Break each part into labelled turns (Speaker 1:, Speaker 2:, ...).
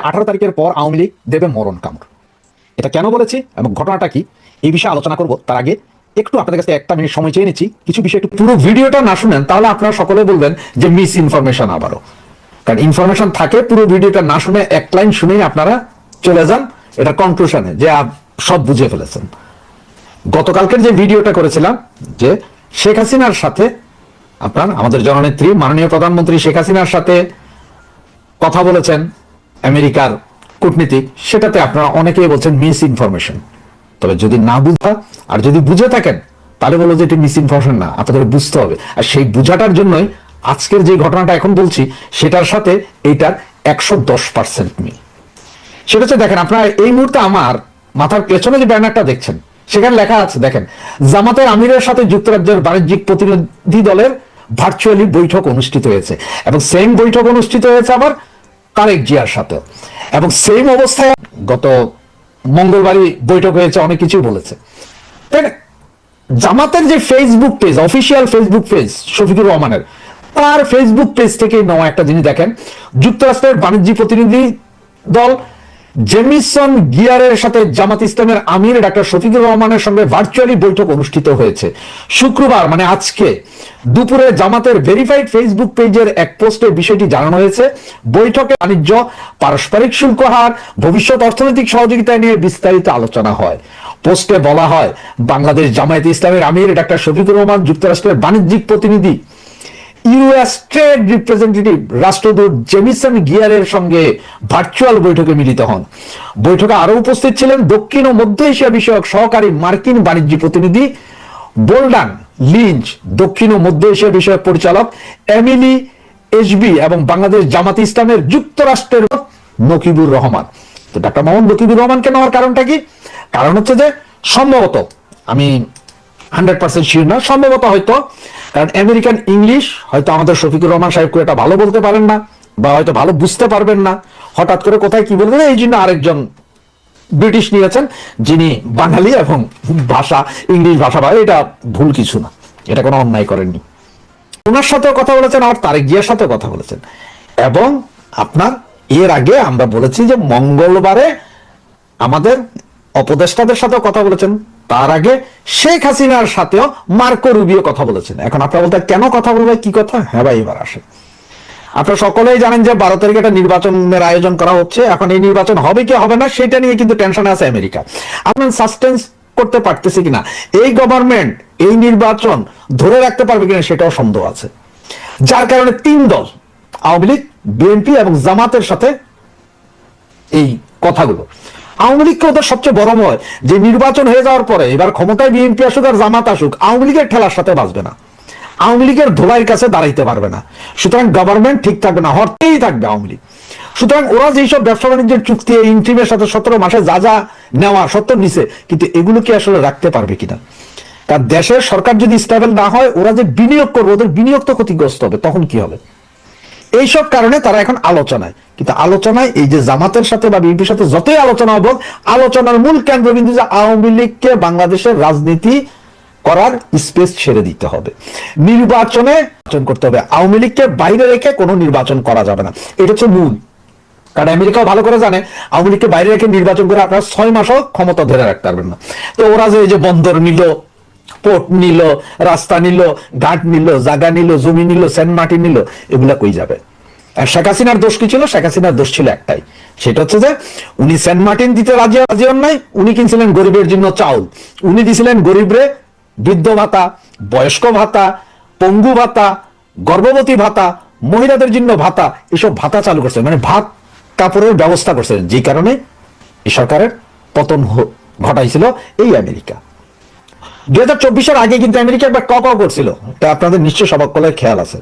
Speaker 1: 18 তারিখের পর আওয়ামী লীগ দেবে মরণ কামড়। এটা কেন বলেছি এবং ঘটনাটা কি এই বিষয়ে আলোচনা করব, তার আগে একটু আপনাদের কাছে 1 মিনিট সময় চেয়ে নিচ্ছি। কিছু বিষয় একটু পুরো ভিডিওটা না শুনেন তাহলে আপনারা সকলে বলবেন যে মিস ইনফরমেশন আবারও, কারণ ইনফরমেশন থাকে পুরো ভিডিওটা না শুনে 1 লাইন শুনেই আপনারা চলে যান এটা কনক্লুশনে যে সব বুঝে ফেলেছেন। গতকালকের যে ভিডিওটা করেছিলাম যে শেখ হাসিনার সাথে আপনার আমাদের জননেত্রী মাননীয় প্রধানমন্ত্রী শেখ হাসিনার সাথে কথা বলেছেন আমেরিকার কূটনীতিক, সেটাতে আপনারা অনেকেই বলছেন মিস ইনফরমেশন। তবে যদি না বুঝা আর যদি বুঝে থাকেন তাহলে বলো যে এটি মিস ইনফরমেশন না, আপনাদের বুঝতে হবে। আর সেই বুঝাটার জন্যই আজকের যে ঘটনাটা এখন বলছি সেটার সাথে এইটার 110% মিল। সেটা হচ্ছে দেখেন, আপনারা এই মুহূর্তে আমার মাথার পেছনে যে ব্যানারটা দেখছেন সেখানে লেখা আছে, দেখেন জামাতের আমিরের সাথে যুক্তরাজ্যের বাণিজ্যিক প্রতিনিধি দলের ভার্চুয়ালি বৈঠক অনুষ্ঠিত হয়েছে এবং সেম বৈঠক অনুষ্ঠিত হয়েছে আবার তারেক জিয়ার সাথে এবং সেম অবস্থায় গত মঙ্গলবারই বৈঠক হয়েছে, অনেক কিছুই বলেছে। জামাতের যে Facebook page, official Facebook page Shafiqur রহমানের, তার ফেসবুক পেজ থেকে নেওয়া একটা জিনিস দেখেন, যুক্তরাষ্ট্রের বাণিজ্যিক প্রতিনিধি দল জেমিসন গিয়ারের সাথে জামাত ইসলামের আমির ডাক্তার শফিকুর রহমানের সঙ্গে ভার্চুয়ালি বৈঠক অনুষ্ঠিত হয়েছে শুক্রবার, মানে আজকে দুপুরে জামাতের ভেরিফাইড ফেসবুক পেজের এক পোস্টে বিষয়টি জানানো হয়েছে। বৈঠকে বাণিজ্য, পারস্পরিক শুল্ক হার, ভবিষ্যৎ অর্থনৈতিক সহযোগিতা নিয়ে বিস্তারিত আলোচনা হয়। পোস্টে বলা হয়, বাংলাদেশ জামায়াত ইসলামের আমির ডাক্তার শফিকুর রহমান যুক্তরাষ্ট্রের বাণিজ্যিক প্রতিনিধি ইউএস ট্রেড রিপ্রেজেন্টেটিভ রাষ্ট্রদূত জেমিসন গিয়ারের সঙ্গে ভার্চুয়াল বৈঠকে মিলিত হন। বৈঠকে আরো উপস্থিত ছিলেন দক্ষিণ ও মধ্য এশিয়া বিষয়ক সহকারী মার্কিন বাণিজ্য প্রতিনিধি বোল্ডান লিঞ্চ, দক্ষিণ ও মধ্য এশিয়া বিষয়ক পরিচালক এমিলি এসবি এবং বাংলাদেশ জামাত ইসলামের যুক্তরাষ্ট্রের নকিবুর রহমান। তো ডাক্তার মোহাম্মদ নকিবুর রহমানকে নেওয়ার কারণটা কি? কারণ হচ্ছে যে সম্ভবত, আমি 100% শিওর না, সম্ভবত হয়তো কারণ আমেরিকান ইংলিশ হয়তো আমাদের শফিকুর রহমান সাহেব খুব একটা ভালো বলতে পারেন না বা হয়তো ভালো বুঝতে পারবেন না, হঠাৎ করে কোথায় কি বলবেন, এই জন্য আরেকজন ব্রিটিশ নিয়েছেন যিনি বাঙালি এবং ভাষা ইংলিশ ভাষা, এটা ভুল কিছু না, এটা কোনো অন্যায় করেননি। ওনার সাথেও কথা বলেছেন, আর তারেক জিয়ার সাথেও কথা বলেছেন। এবং আপনার এর আগে আমরা বলেছি যে মঙ্গলবারে আমাদের উপদেষ্টাদের সাথেও কথা বলেছেন, তার আগে শেখ হাসিনার সাথেও মার্কো রুবিও কথা বলেছেন। এখন আপনারা বলতে কেন কথা বলবে, কি কথা? হ্যাঁ ভাই, এবার আসে। আপনারা সকলেই জানেন যে 12 তারিখে একটা নির্বাচনের আয়োজন করা হচ্ছে। এখন এই নির্বাচন হবে কি হবে না সেটা নিয়ে কিন্তু টেনশনে আছে আমেরিকা। আপনার সাসটেন্স করতে পারতেছে কিনা এই গভর্নমেন্ট, এই নির্বাচন ধরে রাখতে পারবে কিনা সেটাও সন্দেহ আছে। যার কারণে 3 দল, আওয়ামী লীগ, বিএনপি এবং জামাতের সাথে এই কথাগুলো। আওয়ামী লীগকে ওদের সবচেয়ে বড় ভয় যে নির্বাচন হয়ে যাওয়ার পরে এবার ক্ষমতায় বিএনপি আসুক আর জামাত আসুক, আওয়ামী লীগের ঠেলার সাথে বাঁচবে না, আওয়ামী লীগের ধোলাইয়ের কাছে দাঁড়াইতে পারবে না। সুতরাং গভর্নমেন্ট ঠিক থাকবে না, হতেই থাকবে আওয়ামী লীগ। সুতরাং ওরা যেসব ব্যবসা বাণিজ্যের চুক্তি ইন্টিমের সাথে 17 মাসে যা যা নেওয়া সত্য নিছে, কিন্তু এগুলো কি আসলে রাখতে পারবে কিনা? কারণ দেশের সরকার যদি স্টেবল না হয়, ওরা যে বিনিয়োগ করবে ওদের বিনিয়োগ তো ক্ষতিগ্রস্ত হবে, তখন কি হবে? এইসব কারণে তারা এখন আলোচনায়। কিন্তু আলোচনায় এই যে জামাতের সাথে বা বিএনপির সাথে যতই আলোচনা হবে, আলোচনার মূল কেন্দ্রবিন্দু যে আওয়ামী লীগকে বাংলাদেশের রাজনীতি করার স্পেস ছেড়ে দিতে হবে, নির্বাচনে করতে হবে, আওয়ামী লীগকে বাইরে রেখে কোনো নির্বাচন করা যাবে না। এটা হচ্ছে মূল। কারণ আমেরিকাও ভালো করে জানে আওয়ামী লীগকে বাইরে রেখে নির্বাচন করে আপনারা 6 মাসও ক্ষমতা ধরে রাখতে পারবেন না। তো ওরা যে এই যে বন্দর নিল, পোর্ট নিল, রাস্তা নিল, ঘাট নিল, জায়গা নিল, জমি নিল, সেন্ট মার্টিন নিল, এগুলা কই যাবে? আর শেখ হাসিনার দোষ কি ছিল? শেখ হাসিনার দোষ ছিল একটাই, সেটা হচ্ছে যে উনি সেন্ট মার্টিন দিতে রাজি হন নাই। উনি কিনছিলেন গরিবের জন্য চাউল, উনি দিছিলেন গরিবরে বৃদ্ধ ভাতা, বয়স্ক ভাতা, পঙ্গু ভাতা, গর্ভবতী ভাতা, মহিলাদের জন্য ভাতা, এসব ভাতা চালু করছে, মানে ভাত কাপড়ের ব্যবস্থা করছে, যে কারণে এই সরকারের পতন ঘটাইছিল এই আমেরিকা। 2024-এর আগে কিন্তু আমেরিকা একবার ক করছিল, তা আপনাদের নিশ্চয় সবাই খেয়াল আছে।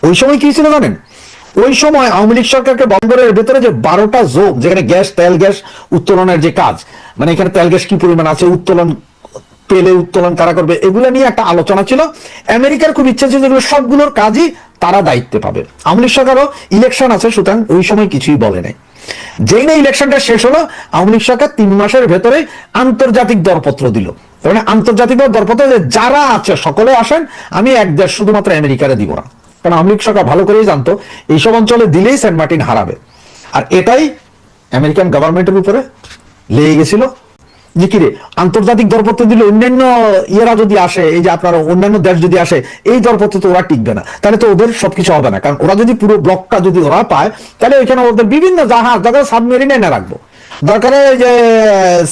Speaker 1: ওই সময় কি ছিল জানেন? ওই সময় আওয়ামী লীগ সরকারকে বন্দরের ভেতরে যে 12টা জোন, যেখানে গ্যাস, তেল গ্যাস উত্তোলনের যে কাজ, মানে এখানে তেল গ্যাস কি পরিমাণ আছে, উত্তোলন পেলে উত্তোলন কারা করবে, এগুলো নিয়ে একটা আলোচনা ছিল। আমেরিকার খুব ইচ্ছা ছিল যেগুলো সবগুলোর কাজই তারা দায়িত্বে পাবে। আওয়ামী লীগ সরকারও ইলেকশন আছে, সুতরাং ওই সময় কিছুই বলে নাই। যেই না ইলেকশনটা শেষ হলো, আওয়ামী লীগ সরকার 3 মাসের ভেতরে আন্তর্জাতিক দরপত্র দিল। মানে আন্তর্জাতিক দরপত্র যারা আছে সকলে আসেন, আমি এক দেশ শুধুমাত্র আমেরিকারে দিব না। কারণ আওয়ামী লীগ সরকার ভালো করেই জানতো এইসব অঞ্চলে দিলেই সেন্ট মার্টিন হারাবে। আর এটাই আমেরিকান গভর্নমেন্টের উপরে লেগে গেছিল যে কিরে আন্তর্জাতিক দরপত্র দিলে অন্যান্য ইয়েরা যদি আসে, এই যে আপনার অন্যান্য দেশ যদি আসে, এই দরপত্র তো ওরা টিকবে না, তাহলে তো ওদের সবকিছু হবে না। কারণ ওরা যদি পুরো ব্লকটা যদি ওরা পায়, তাহলে ওইখানে ওদের বিভিন্ন জাহাজ, দরকার সাবমেরিন এনে রাখবো, দরকার যে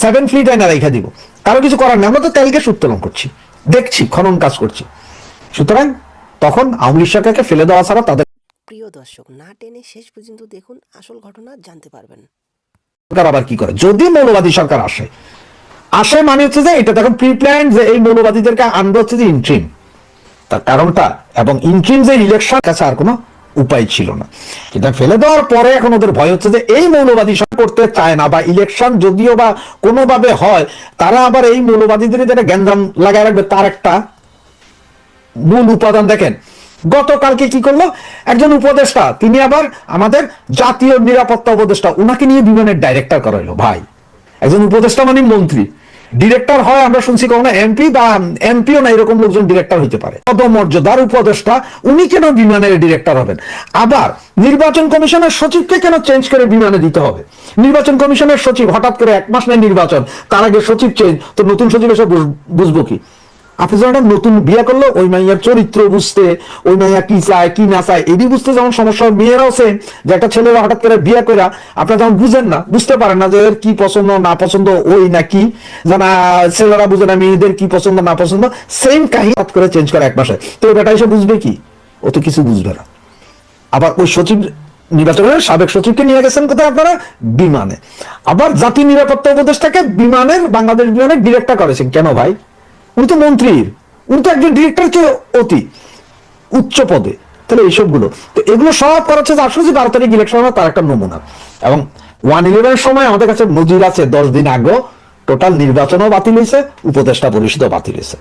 Speaker 1: 7 ফ্লিট এনে রেখে দিব, কারো কিছু করার নেই। আমরা তো তেল গ্যাস উত্তোলন করছি, দেখছি, খনন কাজ করছি। সুতরাং তখন আওয়ামী লীগ সরকারকে ফেলে দেওয়া ছাড়া তাদের।
Speaker 2: প্রিয় দর্শক, না টেনে শেষ পর্যন্ত দেখুন, আসল ঘটনা জানতে পারবেন।
Speaker 1: আবার কি করে যদি মৌলবাদী সরকার আসে মানে হচ্ছে যে এটা তখন প্রি প্ল্যান, যে এই মৌলবাদীদেরকে আনবে হচ্ছে যে ইন্ট্রিম, তার কারণটা, এবং ইন্ট্রিম যে ইলেকশন কাছে আর কোনো উপায় ছিল না। কিন্তু ফেলে দেওয়ার পরে এখন ওদের ভয় হচ্ছে যে এই মৌলবাদী সরকার করতে চায় না, বা ইলেকশন যদিও বা কোনোভাবে হয়, তারা আবার এই মৌলবাদীদের যেটা গ্যান্দাম লাগায় রাখবে, তার একটা মূল উপাদান দেখেন। গতকালকে কি করলো একজন উপদেষ্টা, তিনি আবার আমাদের জাতীয় নিরাপত্তা উপদেষ্টা, উনাকে নিয়ে বিমানের ডাইরেক্টর করাইলো। ভাই, একজন উপদেষ্টা মানে মন্ত্রী, ডিরেক্টর হয় আমরা শুনছি কখনো এমপি, বা এমপিও না, এরকম লোকজন ডিরেক্টর হইতে পারে। পদমর্যাদার উপদেষ্টা উনি কেন বিমানের ডিরেক্টর হবেন? আবার নির্বাচন কমিশনের সচিবকে কেন চেঞ্জ করে বিমানে দিতে হবে? নির্বাচন কমিশনের সচিব হঠাৎ করে 1 মাস নেই নির্বাচন, তার আগে সচিব চেঞ্জ, তো নতুন সচিব এসে বুঝবো কি? আপনি যখন নতুন বিয়ে করলো, ওই মাইয়ার চরিত্র বুঝতে, ওই মাইয়া কি চায় কি না চায় এটি বুঝতে যেমন সমস্যা, মেয়েরাও সেম, যে একটা ছেলেরা হঠাৎ করে বিয়ে করে আপনারা যখন বুঝেন না, বুঝতে পারেন না যে এর কি পছন্দ না পছন্দ, ওই নাকি জানা, ছেলেরা বুঝে না মেয়েদের কি পছন্দ না পছন্দ, সেম কাহিনী হঠাৎ করে চেঞ্জ করে 1 মাসে, তো বেটা এসে বুঝবে কি? ও তো কিছু বুঝবে না। আবার ওই সচিব, নির্বাচনের সাবেক সচিবকে নিয়ে গেছেন কোথায় আপনারা? বিমানে। আবার জাতীয় নিরাপত্তা উপদেষ্টাকে বিমানের, বাংলাদেশ বিমানের ডিরেক্টর করেছেন কেন ভাই? উনি তো মন্ত্রীর, উনি তো একজন ডিরেক্টর চেয়ে অতি উচ্চ পদে। তাহলে এইসবগুলো তো, এগুলো সব করা হচ্ছে আসলে যে 12 তারিখ ইলেকশন হবে তার একটা নমুনা। এবং 111 সময় আমাদের কাছে নজির আছে, 10 দিন আগে টোটাল নির্বাচনও বাতিল হয়েছে, উপদেষ্টা পরিষদও বাতিল হয়েছে।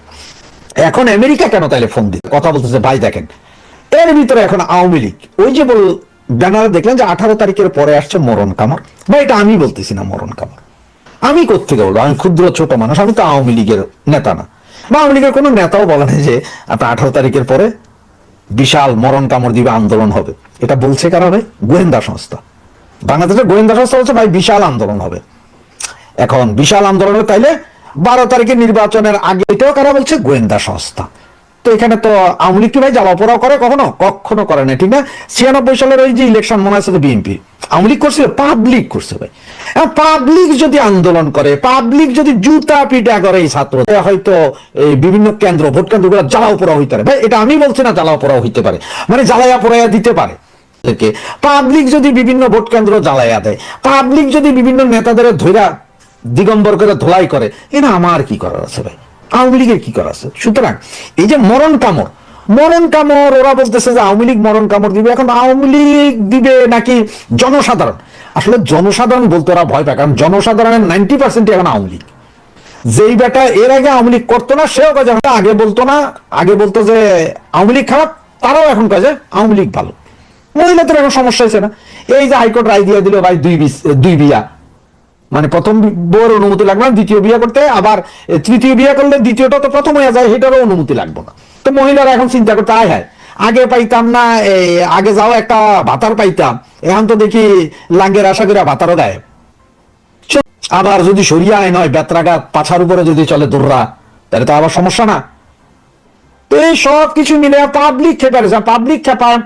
Speaker 1: এখন আমেরিকা কেন তাইলে ফোন দিতে কথা বলতেছে? ভাই দেখেন, এর ভিতরে এখন আওয়ামী লীগ, ওই যে ব্যানারে দেখলেন যে 18 তারিখের পরে আসছে মরণ কামড়। ভাই এটা আমি বলতেছি না মরণ কামড়, আমি কোত্থেকে বলবো? আমি ক্ষুদ্র ছোট মানুষ, আমি তো আওয়ামী লীগের নেতা না, বা আওয়ামী লীগের কোনো নেতাও বলে না যে আপনার 18 তারিখের পরে বিশাল মরণ কামড় দিবে, আন্দোলন হবে। এটা বলছে কারা? ভাই গোয়েন্দা সংস্থা, বাংলাদেশের গোয়েন্দা সংস্থা বলছে ভাই বিশাল আন্দোলন হবে। এখন বিশাল আন্দোলনে তাইলে 12 তারিখের নির্বাচনের আগে, এটাও কারা বলছে? গোয়েন্দা সংস্থা। তো এখানে তো আওয়ামী লীগ কি ভাই জ্বালাপোড়াও করে? কখনো করে না, ঠিক না? 96 সালের ওই যে ইলেকশন মনে আছে, বিএনপি আওয়ামী লীগ করছিল, পাবলিক করছে ভাই। পাবলিক যদি আন্দোলন করে, পাবলিক যদি জুতা পিটা করে, এই ছাত্র হয়তো এই বিভিন্ন কেন্দ্র, ভোট কেন্দ্রগুলো জ্বালাও পোড়া হইতে পারে। ভাই এটা আমি বলছি না, জ্বালাও পোড়াও হইতে পারে, মানে জ্বালাইয়া পোড়াইয়া দিতে পারে। পাবলিক যদি বিভিন্ন ভোট কেন্দ্র জ্বালাইয়া দেয়, পাবলিক যদি বিভিন্ন নেতাদের ধৈরা দিগম্বর করে ধোলাই করে, এটা আমার কি করার আছে ভাই? আওয়ামী লীগের কি করার আছে? সুতরাং এই যে মরণ কামড়, ওরা বলতেছে যে আওয়ামী লীগ মরণ কামড় দিবে। এখন আওয়ামী লীগ দিবে নাকি জনসাধারণ? আসলে জনসাধারণ বলতে ওরা ভয় পায়, কারণ জনসাধারণের 90% এখন আওয়ামী লীগ। যেই বেটা এর আগে আওয়ামী লীগ করতো না, সেও কাজে আগে বলতো না, আগে বলতো যে আওয়ামী লীগ খারাপ, তারাও এখন কাজে আওয়ামী লীগ ভালো। মহিলাদের এখন সমস্যা হয়েছে না, এই যে হাইকোর্ট রায় দিয়ে দিল ভাই, দুই বিয়া, মানে প্রথম বউয়ের অনুমতি লাগবে না দ্বিতীয় বিয়ে করতে, আবার তৃতীয় বিয়ে করলে দ্বিতীয়টা তো প্রথম হয়ে যায়, সেটারও অনুমতি লাগবে না। তো মহিলারা এখন চিন্তা করতে হ্যাঁ আগে পাইতাম না, আগে যাও একটা ভাতার পাইতাম, এখন তো দেখি লাঙ্গের আশা করে ভাতারও দেয়। আবার যদি সরিয়া আইন হয়, বেত্রাঘাত পাছার উপরে যদি চলে দৌড়া, তাহলে তো আবার সমস্যা না। তো এই সব কিছু মিলে পাবলিক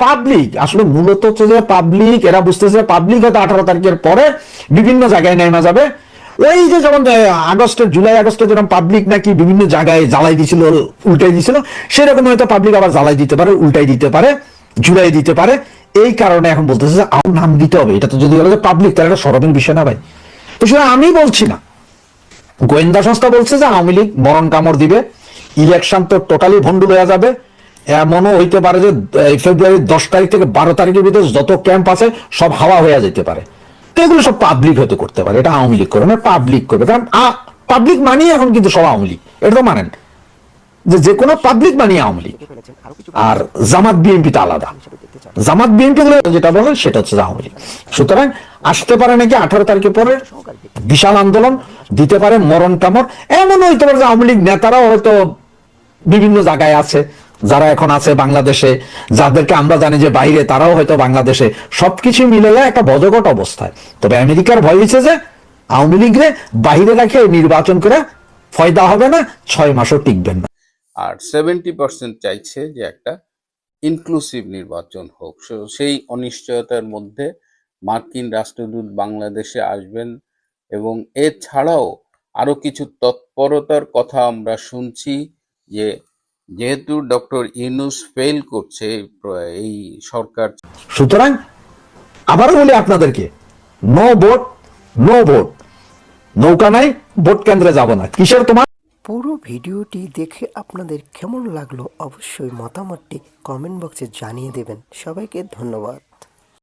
Speaker 1: পাবলিক আসলে মূলত হচ্ছে যে পাবলিক, এরা বুঝতেছে পাবলিক হয়তো 18 তারিখের পরে বিভিন্ন জায়গায় নেমে যাবে। ওই যে যেমন জুলাই আগস্টে যেরকম পাবলিক নাকি বিভিন্ন জায়গায় জ্বালাই দিছিল, উল্টাই দিছিল, সেরকম হয়তো পাবলিক আবার জ্বালাই দিতে পারে, উল্টাই দিতে পারে, ঝুলাই দিতে পারে। এই কারণে এখন বলতেছে যে নাম দিতে হবে। এটা তো যদি বলে যে পাবলিক, তাহলে এটা শরমের বিষয় না ভাই। তো সেটা আমি বলছি না, গোয়েন্দা সংস্থা বলছে যে আওয়ামী লীগ মরণ কামড় দিবে, ইলেকশন তো টোটালি ভন্ডুল হয়ে যাবে। এমনও হইতে পারে যে ফেব্রুয়ারির 10 তারিখ থেকে 12 তারিখের ভিতরে যত ক্যাম্প আছে সব হাওয়া হয়ে যেতে পারে। তো এগুলো সব পাবলিক হয়তো করতে পারে, এটা আওয়ামী লীগ করবে না, পাবলিক করবে। কারণ পাবলিক মানি এখন কিন্তু সব আওয়ামী লীগ, এটা তো মানেন যে কোনো পাবলিক মানি আওয়ামী লীগ। আর জামাত বিএনপি তো আলাদা, জামাত বিএনপি যেটা বলেন সেটা হচ্ছে আওয়ামী লীগ। সুতরাং আসতে পারে নাকি 18 তারিখের পরে বিশাল আন্দোলন, দিতে পারে মরণ কামড়। এমন হইতে পারে যে আওয়ামী লীগ নেতারাও হয়তো বিভিন্ন জায়গায় আছে, যারা এখন আছে বাংলাদেশে, যাদেরকে আমরা জানি যে বাইরে, তারাও হয়তো বাংলাদেশে, সবকিছু মিলে একটা বজগট অবস্থায়। তবে আমেরিকার ভয় হয়েছে যে আওয়ামী লীগরে বাইরে রেখে নির্বাচন করে ফয়দা হবে না, 6 মাসও টিকবেন না।
Speaker 3: আর 70% চাইছে যে একটা ইনক্লুসিভ নির্বাচন হোক। সেই অনিশ্চয়তার মধ্যে মার্কিন রাষ্ট্রদূত বাংলাদেশে আসবেন এবং এছাড়াও আরো কিছু তৎপরতার কথা আমরা শুনছি যে যেহেতু ডক্টর ইউনূস ফেল করছে এই সরকার।
Speaker 1: সুতরাং আবারও বলি আপনাদেরকে, নো ভোট, নো ভোট। নৌকা নাই, ভোট কেন্দ্রে যাব না। কিসের তোমার?
Speaker 2: পুরো ভিডিওটি দেখে আপনাদের কেমন লাগলো অবশ্যই মতামতটি কমেন্ট বক্সে জানিয়ে দেবেন। সবাইকে ধন্যবাদ।